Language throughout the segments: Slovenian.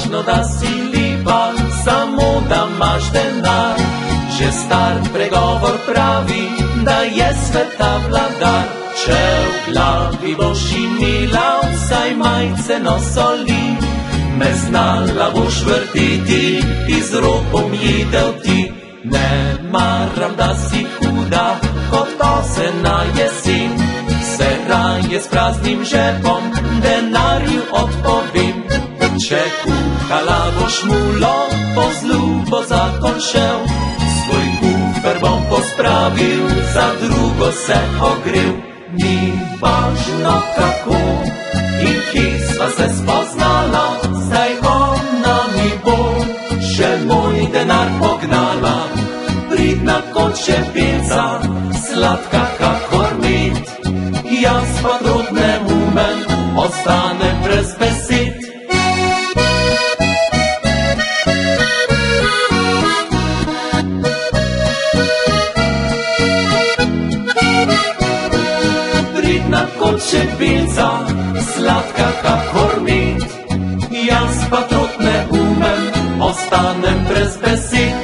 važno, da si lepa, samo da imaš denar. Že star pregovor pravi, da je sveta vladar. Če v glavi boš imela vsaj majceno soli, me znala boš vrtiti, iz rok bom jedel ti. Ne maram, da si huda, kot osena jesen, se raje s praznim žepom denarju odpovem. Če kuhala boš mulo, po zlu bo zakon šel, svoj kufer bom pospravil, za drugo se ogrel. Ni važno kako in kje sva se spoznala, zdaj ona mi bo še moj denar pognala. Pridna kot čepica, sladka kakor med, jaz pa drug neumen, ostanem brez besed. Pridna kot čepica, sladka kakor med, jaz pa drug neumen, ostanem brez besed.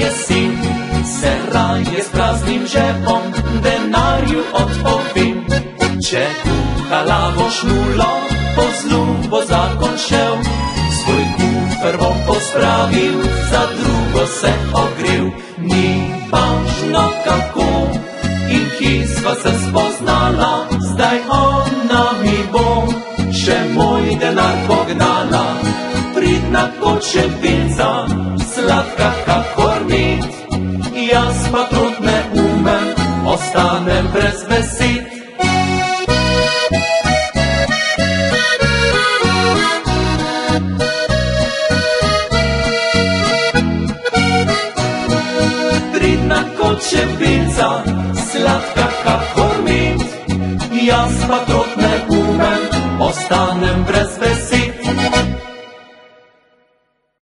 Jesen, se raje s praznim žepom denarju odpovem. Če kuhala boš mulo, po zlu bo zakon šel, svoj kufer bom pospravil, za drugo se ogrel. Ni važno kako in kje sva se spoznala, zdaj ona mi bo še moj denar pognala. Pridna kot čepica, sladka kakor med, jaz pa trud neumen, ostanem brez besed. Pridna kot čepica, sladka kakor med, jaz pa trud neumen, ostanem brez besed.